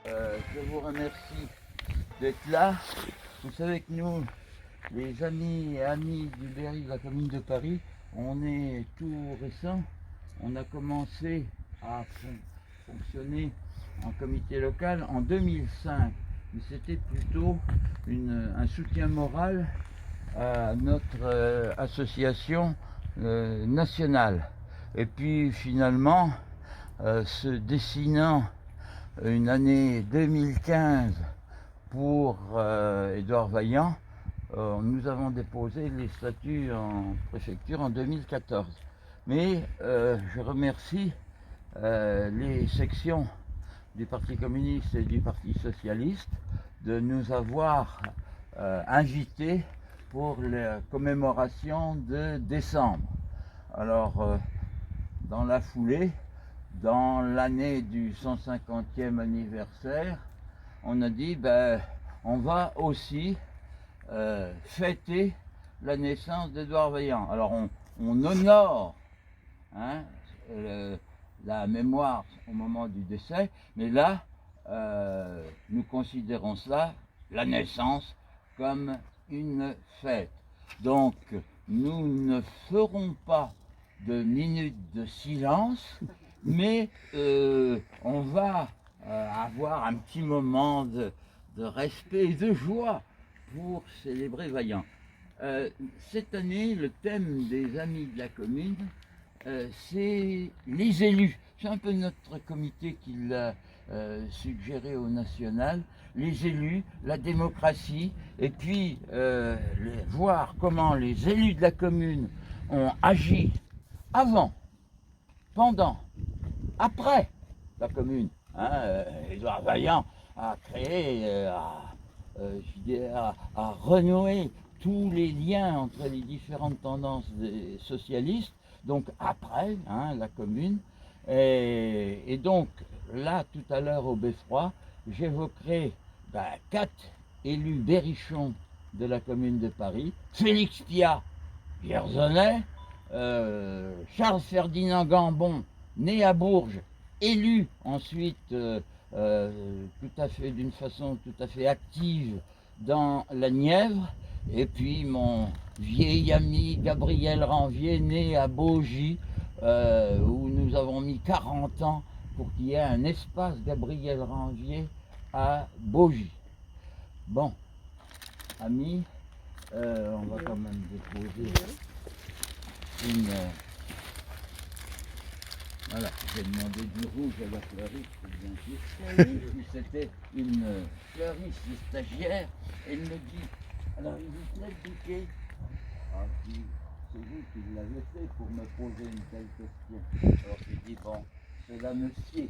Je vous remercie d'être là. Vous savez que nous, les amis et amis du Berry de la commune de Paris, on est tout récent. On a commencé à fonctionner en comité local en 2005, mais c'était plutôt un soutien moral à notre association nationale. Et puis finalement, se dessinant une année 2015 pour Édouard Vaillant, nous avons déposé les statuts en préfecture en 2014. Mais je remercie les sections du Parti communiste et du Parti socialiste de nous avoir invités pour la commémoration de décembre. Alors, dans la foulée, dans l'année du 150e anniversaire, on a dit on va aussi fêter la naissance d'Édouard Vaillant. Alors on honore la mémoire au moment du décès, mais là nous considérons cela, la naissance, comme une fête. Donc nous ne ferons pas de minute de silence, mais on va avoir un petit moment de respect et de joie pour célébrer Vaillant. Cette année, le thème des Amis de la commune, c'est les élus. C'est un peu notre comité qui l'a suggéré au national. Les élus, la démocratie, et puis voir comment les élus de la commune ont agi avant, pendant, après la commune. Édouard Vaillant a créé, a renoué tous les liens entre les différentes tendances des socialistes, donc après la commune. Et donc là, tout à l'heure au Beffroi, j'évoquerai 4 élus berrichons de la commune de Paris: Félix Piat, Vierzonais, Charles Ferdinand Gambon, né à Bourges, élu ensuite tout à fait d'une façon tout à fait active dans la Nièvre, et puis mon vieil ami Gabriel Ranvier, né à Baugy, où nous avons mis 40 ans pour qu'il y ait un espace Gabriel Ranvier à Baugy. Bon, amis, on va quand même déposer une... Voilà, j'ai demandé du rouge à la fleuriste, bien sûr. Et puis c'était une fleuriste stagiaire, elle me dit, alors il vous plaît le bouquet? Ah, si, c'est vous qui l'avez fait pour me poser une telle question. Alors j'ai dit, bon, cela me sied.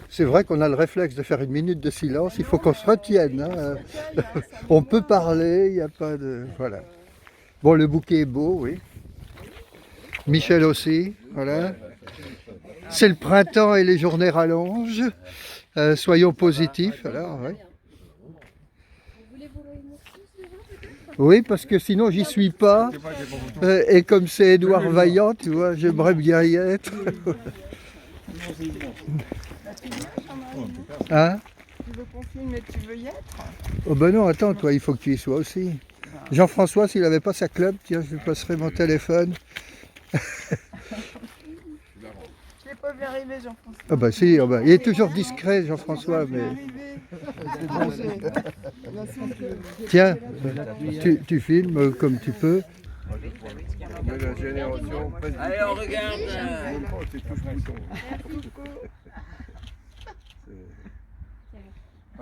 C'est vrai qu'on a le réflexe de faire une minute de silence, il faut qu'on se retienne. On peut parler, il n'y a pas de... Voilà. Bon, le bouquet est beau, oui. Michel aussi, voilà. C'est le printemps et les journées rallongent. Soyons positifs, alors, oui. Oui, parce que sinon j'y suis pas. Et comme c'est Édouard Vaillant, tu vois, j'aimerais bien y être. Hein? Tu veux qu'on filme et tu veux y être? Oh ben non, attends, toi, il faut que tu y sois aussi. Jean-François, s'il n'avait pas sa club, tiens, je lui passerai mon téléphone. Je l'ai pas vu arriver, Jean-François. Ah bah si, oh bah, il est toujours discret, Jean-François, mais... Tiens, tu filmes comme tu peux. Allez, on regarde.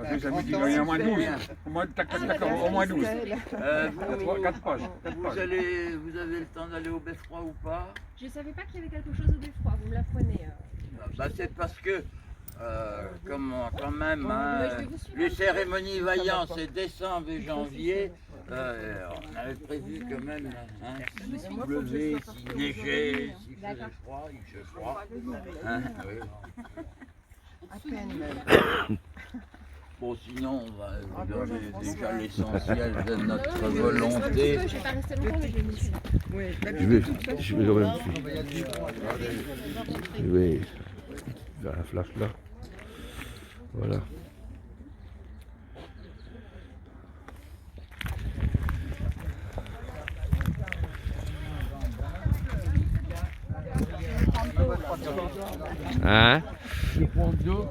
J'ai jamais dit qu'il y a au moins 12. Au moins 12. 4 pages. Vous avez le temps d'aller au Beffroi ou pas? Je ne savais pas qu'il y avait quelque chose au Beffroi, vous me l'apprenez. C'est parce que, quand même, les cérémonies Vaillant, c'est décembre et janvier. On avait prévu quand même, s'il pleuvait, s'il neigeait, s'il faisait froid, il fait froid. Bon, sinon, on va Ah, vous donner Jean-François. déjà l'essentiel de Non, notre non, mais volonté. je vais pas rester longtemps, mais je vais me suivre. Oui, Je vais quand même. Je vais vers la flash là. Voilà. Hein? Je prends de l'eau.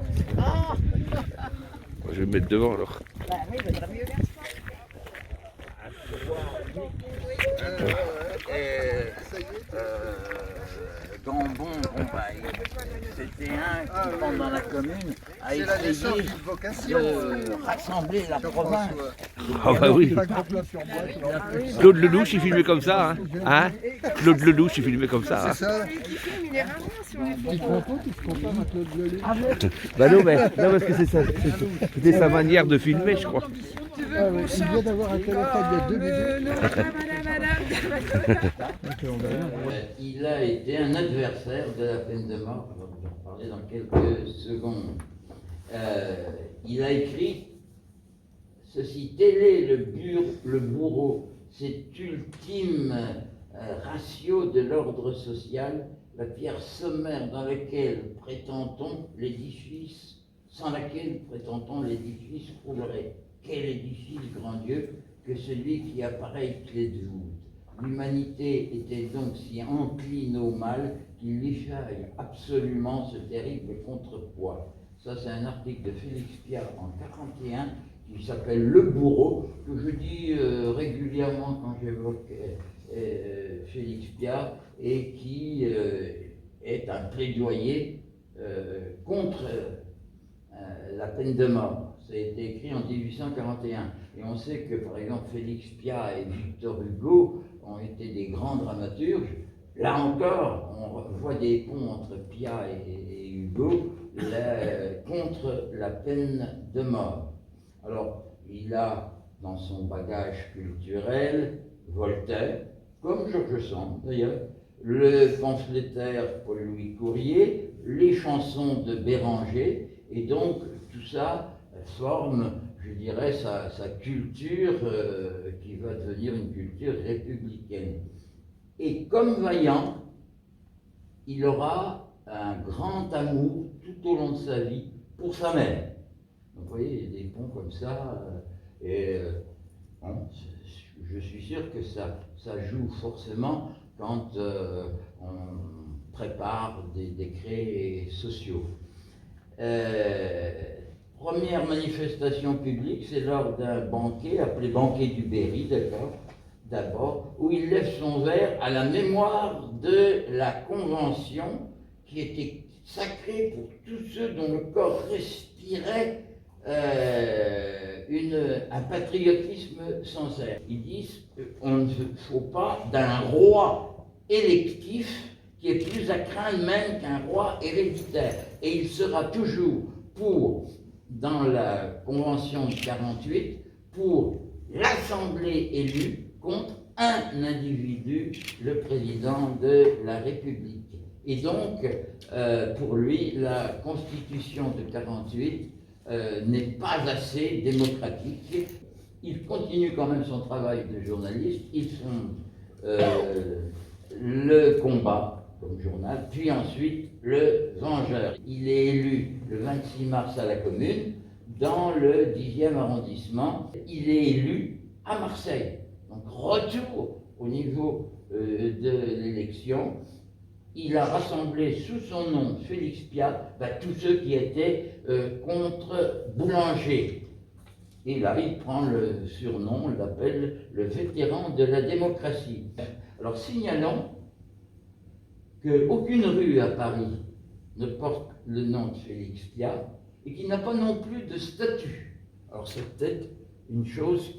Je vais me mettre devant alors. Gambon, c'était un qui, pendant la commune, a essayé de rassembler la province. Ah bah oui. Claude Lelouch, il filmait comme ça, hein? Hein? Claude Lelouch, il filmait comme ça. Hein? Celui qui filme, il est rarement sur les photos. Bah non, mais non, parce que c'était sa manière de filmer, je crois. Tu veux qu'on chante? Il vient d'avoir un téléphone il y a 2 minutes. Il a été un adversaire de la peine de mort, on va en parler dans quelques secondes. Il a écrit ceci: tel est le bourreau, cet ultime ratio de l'ordre social, la pierre sommaire dans laquelle prétend-on l'édifice, sans laquelle prétend-on l'édifice roulerait. Quel édifice, grand Dieu, que celui qui a pareille clé de voûte. L'humanité était donc si encline au mal qu'il lui faille absolument ce terrible contrepoids. Ça, c'est un article de Félix Piat en 1941 qui s'appelle Le Bourreau, que je dis régulièrement quand j'évoque Félix Piat, et qui est un plaidoyer contre la peine de mort. Ça a été écrit en 1841. Et on sait que, par exemple, Félix Piat et Victor Hugo ont été des grands dramaturges. Là encore, on voit des ponts entre Piat et Hugo contre la peine de mort. Alors, il a dans son bagage culturel Voltaire, comme George Sand d'ailleurs, le pamphlétaire Paul-Louis Courier, les chansons de Béranger, et donc tout ça forme, je dirais, sa culture qui va devenir une culture républicaine. Et comme Vaillant, il aura un grand amour tout au long de sa vie pour sa mère. Donc vous voyez, il y a des ponts comme ça, bon, je suis sûr que ça joue forcément quand on prépare des décrets sociaux. Première manifestation publique, c'est lors d'un banquet, appelé banquet du Berry, d'abord, où il lève son verre à la mémoire de la Convention qui était sacrée pour tous ceux dont le corps respirait un patriotisme sincère. Ils disent qu'on ne faut pas d'un roi électif qui est plus à craindre même qu'un roi héréditaire. Et il sera toujours dans la Convention de 48, pour l'Assemblée élue contre un individu, le président de la République. Et donc, pour lui, la Constitution de 48 n'est pas assez démocratique. Il continue quand même son travail de journaliste. Il fonde Le Combat comme journal, puis ensuite Le Vengeur. Il est élu le 26 mars à la Commune, dans le 10e arrondissement. Il est élu à Marseille. Donc retour au niveau de l'élection. Il a rassemblé sous son nom, Félix Piat, tous ceux qui étaient contre Boulanger. Et là, il prend le surnom, on l'appelle le vétéran de la démocratie. Alors signalons qu'aucune rue à Paris ne porte le nom de Félix Piat et qu'il n'a pas non plus de statut. Alors c'est peut-être une chose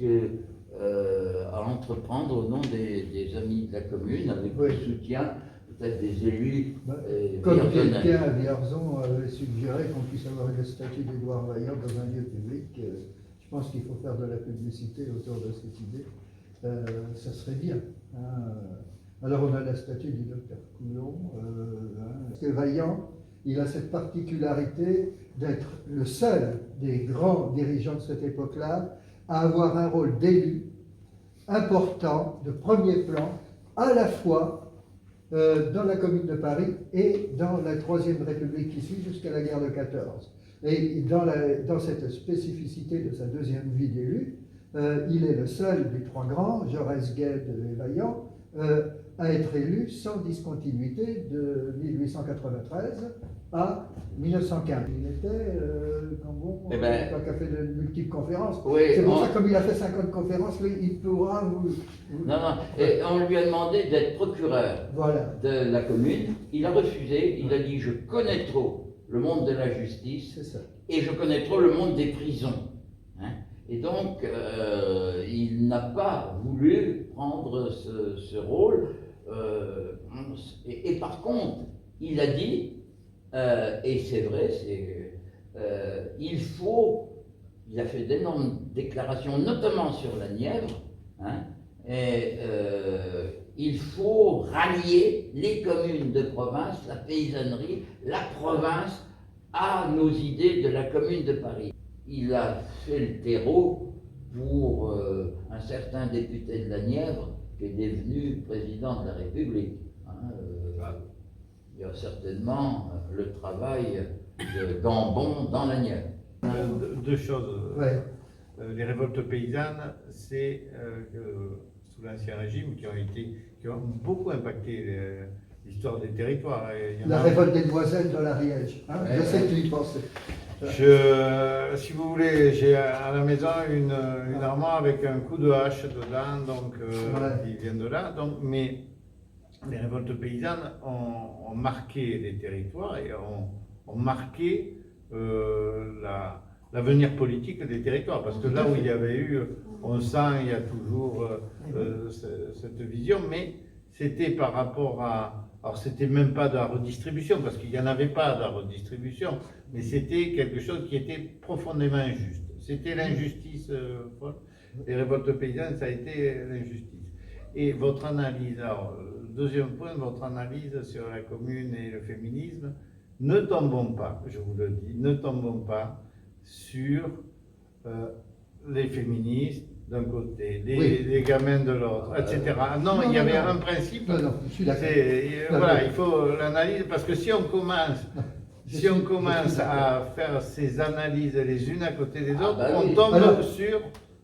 à entreprendre au nom des amis de la commune, avec le soutien peut-être des élus. Comme quelqu'un à Vierzon avait suggéré qu'on puisse avoir le statut d'Édouard Vaillant dans un lieu public, je pense qu'il faut faire de la publicité autour de cette idée. Ça serait bien. Hein. Alors on a la statue du docteur Coulon, parce que Vaillant il a cette particularité d'être le seul des grands dirigeants de cette époque-là à avoir un rôle d'élu important, de premier plan, à la fois dans la Commune de Paris et dans la Troisième République qui suit jusqu'à la guerre de 14. Et dans cette spécificité de sa deuxième vie d'élu, il est le seul des trois grands, Jaurès, Gued et Vaillant, à être élu sans discontinuité de 1893 à 1915. Il était, Eh ben, qui a fait de multiples conférences. Oui, C'est pour ça, comme il a fait 50 conférences, lui, il pourra vous... Non, non, et on lui a demandé d'être procureur Voilà, de la commune. Il a refusé, il a dit je connais trop le monde de la justice c'est ça. et je connais trop le monde des prisons. Hein. Et donc, il n'a pas voulu prendre ce rôle. Et par contre, il a dit, et c'est vrai, il a fait d'énormes déclarations, notamment sur la Nièvre, hein, et il faut rallier les communes de province, la paysannerie, la province à nos idées de la commune de Paris. Il a fait le terreau pour un certain député de la Nièvre qui est devenu président de la République. Hein, il y a certainement le travail de Gambon dans la Nièvre. Deux choses. Ouais. Les révoltes paysannes, c'est sous l'Ancien Régime qui ont beaucoup impacté l'histoire des territoires. La révolte des demoiselles dans l'Ariège. Hein, je sais que tu y pensais. Si vous voulez, j'ai à la maison une armoire avec un coup de hache dedans, donc qui vient de là. Donc, mais les révoltes paysannes ont marqué les territoires et ont marqué l'avenir politique des territoires. Parce que là où il y avait eu, on sent, il y a toujours cette vision, mais c'était par rapport à... Alors, c'était même pas de la redistribution, parce qu'il n'y en avait pas de la redistribution, mais c'était quelque chose qui était profondément injuste. C'était l'injustice folle. Les révoltes paysannes, ça a été l'injustice. Et votre analyse, alors, deuxième point, votre analyse sur la commune et le féminisme, ne tombons pas, je vous le dis, ne tombons pas sur les féministes d'un côté, les gamins de l'autre, etc. Non, il y avait un principe. Non, je suis d'accord. Voilà, il faut l'analyse, parce que si on commence à faire ces analyses les unes à côté des autres, on tombe sur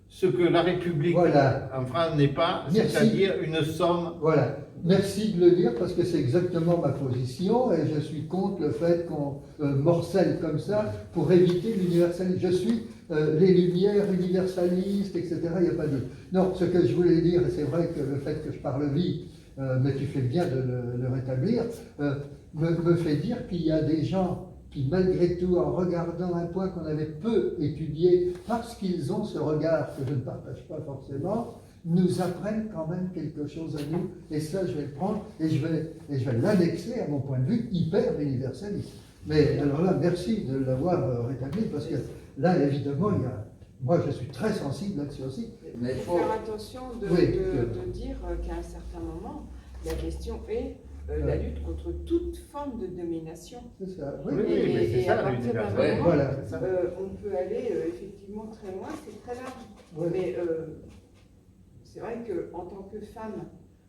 ce que la République en France n'est pas, c'est-à-dire une somme. Voilà. Merci de le dire parce que c'est exactement ma position et je suis contre le fait qu'on morcelle comme ça pour éviter l'universalisme. Je suis les Lumières universalistes, etc. Il n'y a pas de... Non, ce que je voulais dire, et c'est vrai que le fait que je parle vite, mais tu fais bien de le rétablir, me fait dire qu'il y a des gens qui, malgré tout, en regardant un point qu'on avait peu étudié, parce qu'ils ont ce regard que je ne partage pas forcément, nous apprennent quand même quelque chose à nous, et ça je vais le prendre, et je vais l'annexer à mon point de vue hyper universaliste. Mais alors là, merci de l'avoir rétabli, parce que là, évidemment, moi je suis très sensible là-dessus aussi. Mais il faut faire attention de dire qu'à un certain moment, la question est la lutte contre toute forme de domination. C'est ça. Oui, mais c'est ça, à partir d'un l'universalisme. moment, Voilà. on peut aller effectivement très loin, c'est très large. Mais c'est vrai qu'en tant que femme,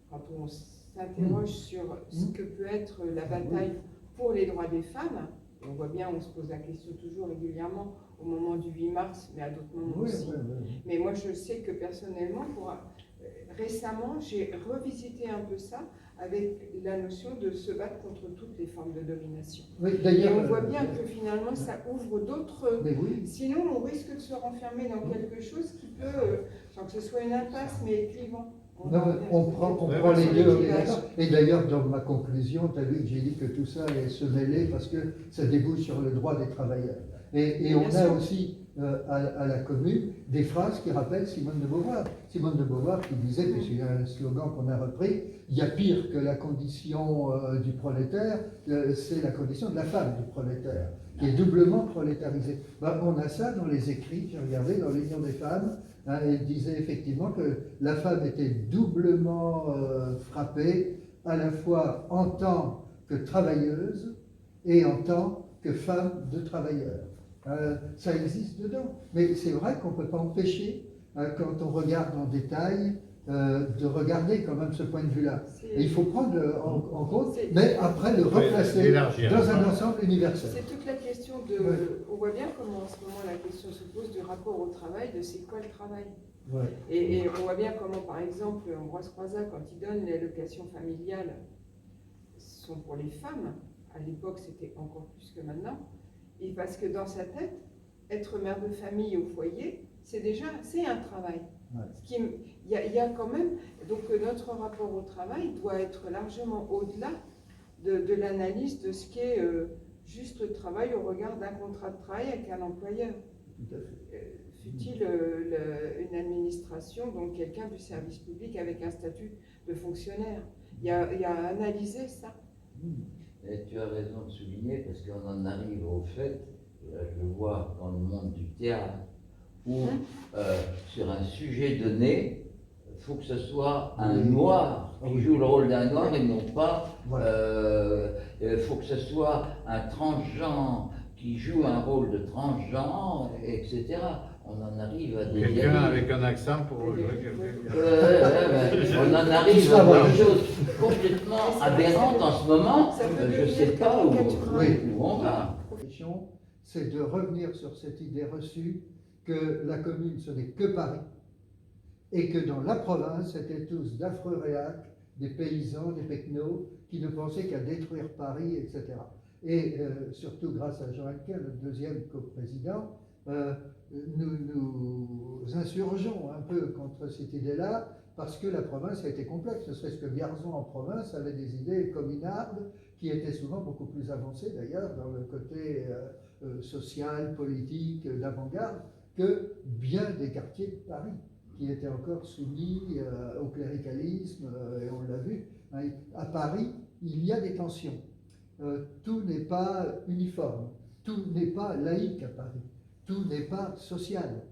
quand on s'interroge sur ce que peut être la bataille pour les droits des femmes, on voit bien, on se pose la question toujours régulièrement au moment du 8 mars, mais à d'autres moments aussi. Mais moi, je sais que personnellement, récemment, j'ai revisité un peu ça avec la notion de se battre contre toutes les formes de domination. Oui, et on voit bien que finalement, ça ouvre d'autres... Oui. Sinon, on risque de se renfermer dans quelque chose qui peut, sans que ce soit une impasse, mais clivant. On prend les deux. Et d'ailleurs, dans ma conclusion, tu as vu que j'ai dit que tout ça allait se mêler parce que ça débouche sur le droit des travailleurs. Et on a aussi à la commune des phrases qui rappellent Simone de Beauvoir. Simone de Beauvoir qui disait, puis c'est un slogan qu'on a repris, il y a pire que la condition du prolétaire, c'est la condition de la femme du prolétaire, qui est doublement prolétarisée. On a ça dans les écrits, j'ai regardé dans l'Union des femmes, elle disait effectivement que la femme était doublement frappée, à la fois en tant que travailleuse et en tant que femme de travailleur. Ça existe dedans. Mais c'est vrai qu'on ne peut pas empêcher, quand on regarde en détail, de regarder quand même ce point de vue-là. Et il faut prendre en compte, mais après le replacer dans un ensemble universel. C'est toute la question de... Ouais. On voit bien comment en ce moment la question se pose du rapport au travail, de c'est quoi le travail. Ouais. Et on voit bien comment, par exemple, Ambroise Croizat, quand il donne les allocations familiales, sont pour les femmes. À l'époque, c'était encore plus que maintenant. Et parce que dans sa tête, être mère de famille au foyer, c'est un travail. Ouais. Il y a quand même... Donc notre rapport au travail doit être largement au-delà de l'analyse de ce qu'est juste le travail au regard d'un contrat de travail avec un employeur. Tout à fait. Fut-il une administration, donc quelqu'un du service public avec un statut de fonctionnaire. Il y a à analyser ça. Et tu as raison de souligner, parce qu'on en arrive au fait, et là je le vois dans le monde du théâtre, où sur un sujet donné, il faut que ce soit un noir qui joue le rôle d'un noir et non pas, il faut que ce soit un transgenre qui joue un rôle de transgenre, etc. On en arrive à des... Quelqu'un avec un accent pour jouer quelqu'un. On en arrive à des choses complètement aberrantes en ce moment. Je ne sais pas où on va. C'est de revenir sur cette idée reçue que la commune, ce n'est que Paris, et que dans la province, c'était tous d'affreux réacs, des paysans, des pecnos, qui ne pensaient qu'à détruire Paris, etc. Et surtout grâce à Jean Anquin, le deuxième coprésident, nous insurgeons un peu contre cette idée-là, parce que la province a été complexe, ne serait-ce que Vierzon en province avait des idées communardes qui étaient souvent beaucoup plus avancées d'ailleurs dans le côté social, politique, d'avant-garde, que bien des quartiers de Paris, qui étaient encore soumis au cléricalisme, et on l'a vu. À Paris, il y a des tensions. Tout n'est pas uniforme, tout n'est pas laïque à Paris, tout n'est pas social,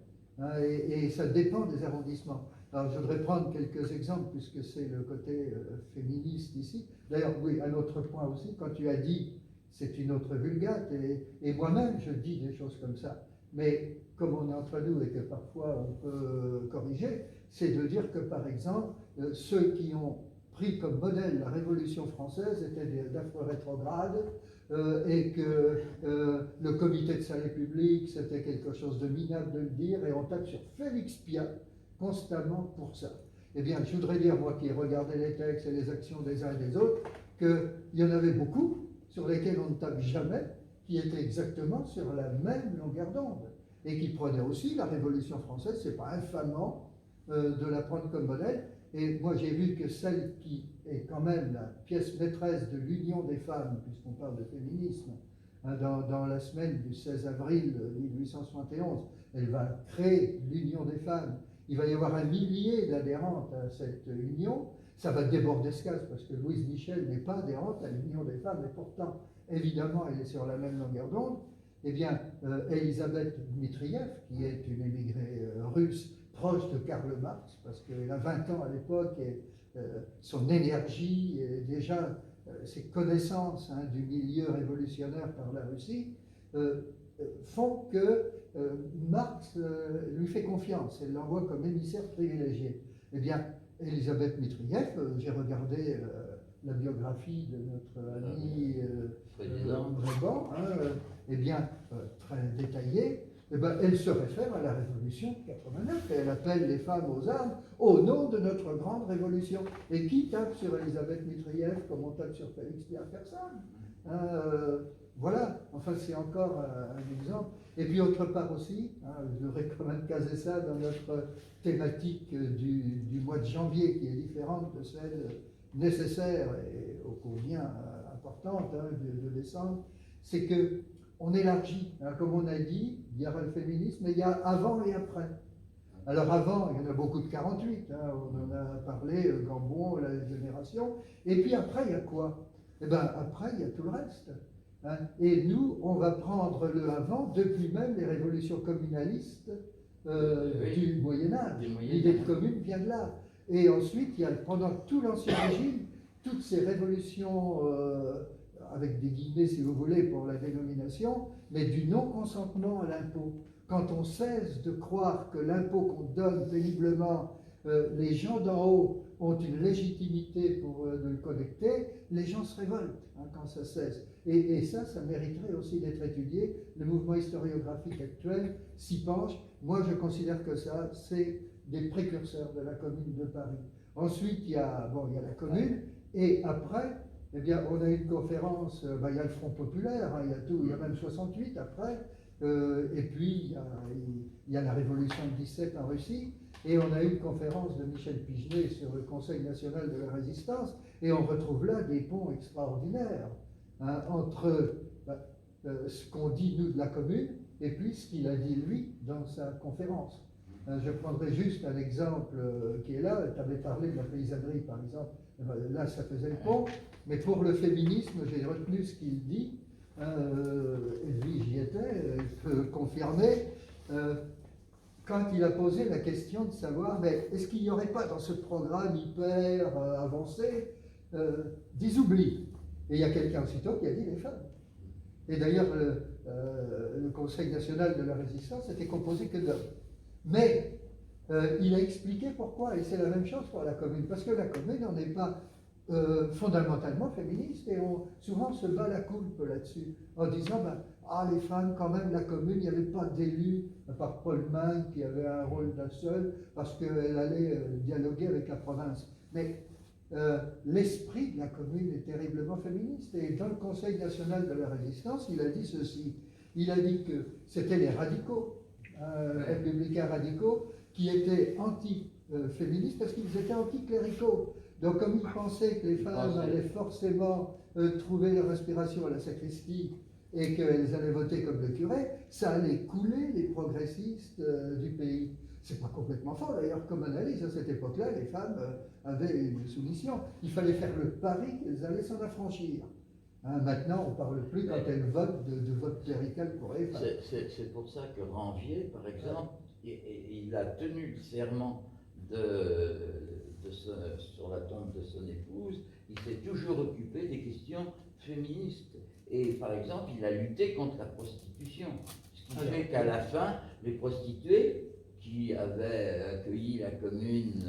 et ça dépend des arrondissements. Alors je voudrais prendre quelques exemples, puisque c'est le côté féministe ici. D'ailleurs, oui, un autre point aussi, quand tu as dit c'est une autre vulgate, et moi-même je dis des choses comme ça, mais comme on est entre nous et que parfois on peut corriger, c'est de dire que par exemple, ceux qui ont pris comme modèle la Révolution française étaient d'affreux rétrogrades, et que le comité de salut public, c'était quelque chose de minable de le dire, et on tape sur Félix Piat constamment pour ça. Eh bien, je voudrais dire, moi qui regardais les textes et les actions des uns et des autres, qu'il y en avait beaucoup sur lesquels on ne tape jamais, qui étaient exactement sur la même longueur d'onde, et qui prenaient aussi la Révolution française, c'est pas infamant de la prendre comme modèle. Et moi j'ai vu que celle qui est quand même la pièce maîtresse de l'union des femmes, puisqu'on parle de féminisme, dans la semaine du 16 avril 1871, elle va créer l'union des femmes. Il va y avoir 1 millier d'adhérentes à cette union. Ça va déborder ce cas, parce que Louise Michel n'est pas adhérente à l'union des femmes, et pourtant, évidemment, elle est sur la même longueur d'onde. Eh bien, Elisabeth Dmitriev, qui est une émigrée russe, proche de Karl Marx, parce qu'elle a 20 ans à l'époque, et son énergie et déjà ses connaissances du milieu révolutionnaire par la Russie font que Marx lui fait confiance, elle l'envoie comme émissaire privilégié. Eh bien, Elisabeth Dmitriev, j'ai regardé la biographie de notre ami Bréban, eh bien, très détaillée. Eh ben, elle se réfère à la Révolution de 89 et elle appelle les femmes aux armes au nom de notre grande révolution. Et qui tape sur Elisabeth Dmitriev comme on tape sur Félix Pierre Personne Voilà, enfin c'est encore un exemple. Et puis autre part aussi, je voudrais quand même caser ça dans notre thématique du mois de janvier qui est différente de celle nécessaire et ô combien importante de décembre, c'est que on élargit, comme on a dit, il y aura le féminisme, mais il y a avant et après. Alors avant, il y en a beaucoup de 48, on en a parlé, Gambon, la génération, et puis après, il y a quoi? Eh bien, après, il y a tout le reste. Et nous, on va prendre le avant depuis même les révolutions communalistes du Moyen-Âge. L'idée de commune vient de là. Et ensuite, il y a pendant tout l'Ancien Régime, toutes ces révolutions avec des guillemets si vous voulez pour la dénomination, mais du non-consentement à l'impôt. Quand on cesse de croire que l'impôt qu'on donne péniblement, les gens d'en haut ont une légitimité pour de le collecter, les gens se révoltent quand ça cesse. Et ça mériterait aussi d'être étudié. Le mouvement historiographique actuel s'y penche. Moi, je considère que ça, c'est des précurseurs de la Commune de Paris. Ensuite, il y a la Commune, et après, eh bien, on a une conférence, il y a le Front Populaire, il y a tout, il y a même 68 après, et puis il y a la Révolution de 17 en Russie, et on a eu une conférence de Michel Pigenet sur le Conseil national de la résistance, et on retrouve là des ponts extraordinaires entre ce qu'on dit nous de la Commune, et puis ce qu'il a dit lui dans sa conférence. Je prendrai juste un exemple qui est là. Tu avais parlé de la paysannerie, par exemple. Là, ça faisait le pont. Mais pour le féminisme, j'ai retenu ce qu'il dit. Et lui, j'y étais, il peut confirmer. Quand il a posé la question de savoir, mais est-ce qu'il n'y aurait pas dans ce programme hyper avancé des oublis? Et il y a quelqu'un aussitôt qui a dit les femmes. Et d'ailleurs, le Conseil national de la résistance était composé que d'hommes. Mais il a expliqué pourquoi, et c'est la même chose pour la Commune, parce que la Commune, on n'est pas fondamentalement féministe, et souvent on se bat la coulpe là-dessus, en disant, les femmes, quand même, la Commune, il n'y avait pas d'élus, à part Paul Main, qui avait un rôle d'un seul, parce qu'elle allait dialoguer avec la province. Mais l'esprit de la Commune est terriblement féministe, et dans le Conseil national de la résistance, il a dit ceci, il a dit que c'était les radicaux, républicains radicaux, qui étaient anti-féministes parce qu'ils étaient anticléricaux. Donc comme ils pensaient que les femmes allaient forcément trouver leur respiration à la sacristie et qu'elles allaient voter comme le curé, ça allait couler les progressistes du pays. C'est pas complètement faux d'ailleurs comme analyse. À cette époque-là, les femmes avaient une soumission. Il fallait faire le pari qu'elles allaient s'en affranchir. Maintenant, on ne parle plus quand elles votent de vote clérical pour les femmes. C'est pour ça que Ranvier, par exemple, il a tenu le serment sur la tombe de son épouse. Il s'est toujours occupé des questions féministes. Et par exemple, il a lutté contre la prostitution. Ce qui fait qu'à la fin, les prostituées qui avaient accueilli la Commune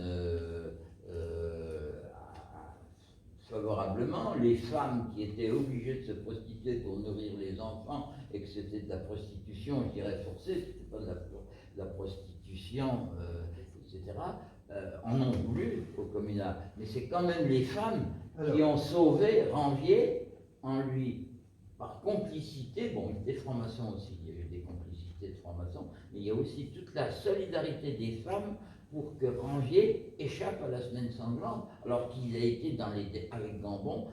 favorablement, les femmes qui étaient obligées de se prostituer pour nourrir les enfants et que c'était de la prostitution, je dirais forcée, c'était pas de la prostitution, etc., en ont voulu au communal. Mais c'est quand même les femmes qui ont sauvé Ranvier en lui, par complicité, bon, des francs-maçons aussi, il y avait des complicités de francs-maçons, mais il y a aussi toute la solidarité des femmes pour que Ranvier échappe à la semaine sanglante, alors qu'il a été avec Gambon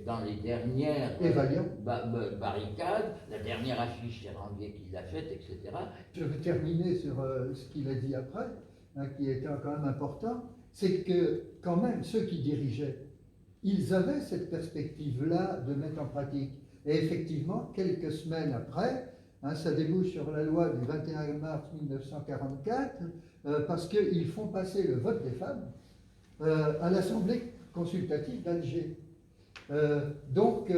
dans les dernières barricades, la dernière affiche c'est Ranvier qui l'a faite, etc. Je vais terminer sur ce qu'il a dit après, qui était quand même important, c'est que quand même ceux qui dirigeaient, ils avaient cette perspective-là de mettre en pratique. Et effectivement, quelques semaines après, ça débouche sur la loi du 21 mars 1944, parce qu'ils font passer le vote des femmes à l'Assemblée consultative d'Alger. Donc,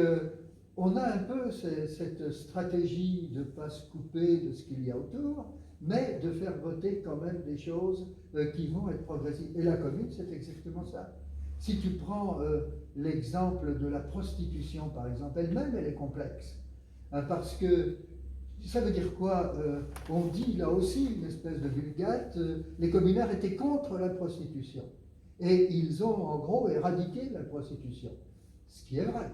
on a un peu cette stratégie de ne pas se couper de ce qu'il y a autour, mais de faire voter quand même des choses qui vont être progressives. Et la Commune, c'est exactement ça. Si tu prends l'exemple de la prostitution, par exemple, elle-même, elle est complexe. Parce que ça veut dire quoi? On dit là aussi une espèce de vulgate, les communards étaient contre la prostitution. Et ils ont en gros éradiqué la prostitution. Ce qui est vrai.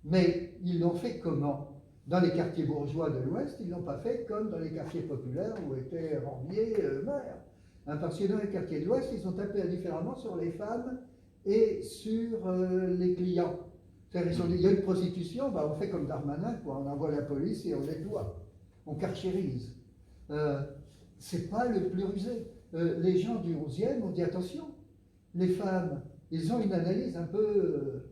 Mais ils l'ont fait comment? Dans les quartiers bourgeois de l'Ouest, ils ne l'ont pas fait comme dans les quartiers populaires où était Ranvier maire. Parce que dans les quartiers de l'Ouest, ils ont tapé indifféremment sur les femmes et sur les clients. Il y a une prostitution, on fait comme Darmanin, on envoie la police et on nettoie. On carchérise. C'est pas le plus rusé. Les gens du 11e ont dit attention, les femmes, ils ont une analyse un peu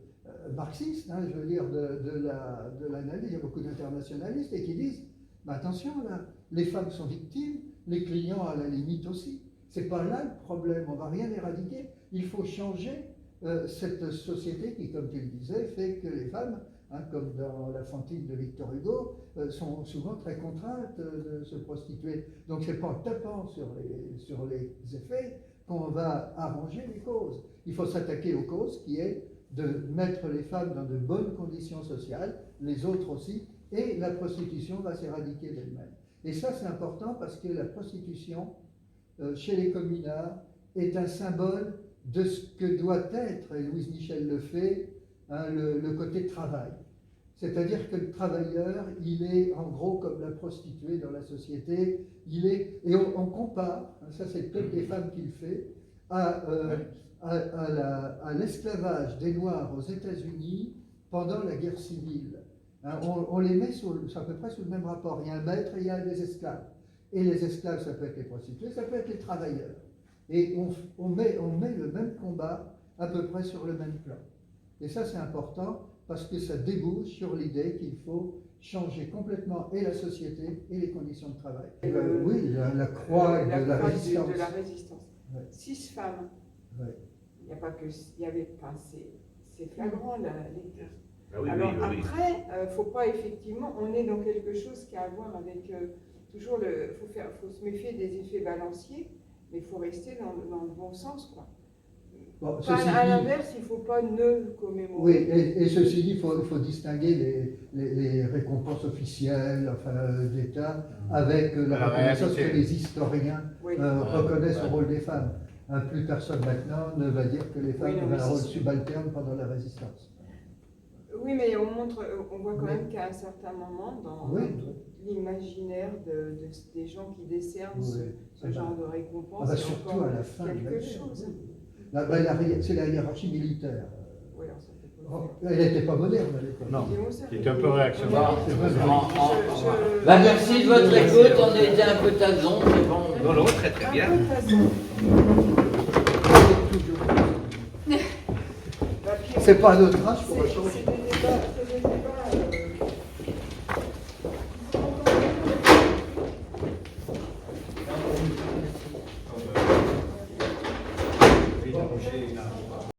marxiste, je veux dire, de l'analyse. Il y a beaucoup d'internationalistes et qui disent attention, là, les femmes sont victimes, les clients à la limite aussi. C'est pas là le problème, on va rien éradiquer. Il faut changer cette société qui, comme tu le disais, fait que les femmes, comme dans La Fantine de Victor Hugo, sont souvent très contraintes de se prostituer. Donc c'est pas en tapant sur les effets qu'on va arranger les causes. Il faut s'attaquer aux causes, qui est de mettre les femmes dans de bonnes conditions sociales, les autres aussi, et la prostitution va s'éradiquer d'elle-même. Et ça, c'est important parce que la prostitution, chez les communards, est un symbole de ce que doit être, et Louise Michel le fait, le côté travail. C'est-à-dire que le travailleur, il est en gros comme la prostituée dans la société, et on compare, ça c'est peut-être des femmes qui le fait, à l'esclavage des Noirs aux États-Unis pendant la guerre civile. On les met à peu près sous le même rapport. Il y a un maître et il y a des esclaves. Et les esclaves, ça peut être les prostituées, ça peut être les travailleurs. Et on met le même combat à peu près sur le même plan. Et ça, c'est important parce que ça débouche sur l'idée qu'il faut changer complètement et la société et les conditions de travail. Oui, la croix de la résistance. De la résistance. Ouais. 6 femmes. Ouais. Il n'y a pas que... Il y avait... Enfin, c'est flagrant, les... Ah oui, Alors oui, oui, oui. après, faut pas effectivement... On est dans quelque chose qui a à voir avec... toujours le... faut se méfier des effets balanciers, mais il faut rester dans le bon sens, quoi. Bon, À l'inverse, il ne faut pas ne commémorer. Oui, et ceci dit, il faut distinguer les récompenses officielles d'État avec la reconnaissance que les historiens reconnaissent au rôle des femmes. Plus personne maintenant ne va dire que les femmes avaient un rôle subalterne pendant la résistance. Oui, mais on voit quand même qu'à un certain moment, dans l'imaginaire des gens qui décernent ce genre de récompense, surtout à la fin quelque chose. C'est la hiérarchie militaire. Oui, alors ça fait pas. Elle n'était pas moderne à l'époque. Non, qui est un peu réactionnaire. Merci de votre écoute, on a été un peu tazon, mais bon. Non, non, très très bien. C'est pas à notre âge pour changer. C'est des débats. Oui,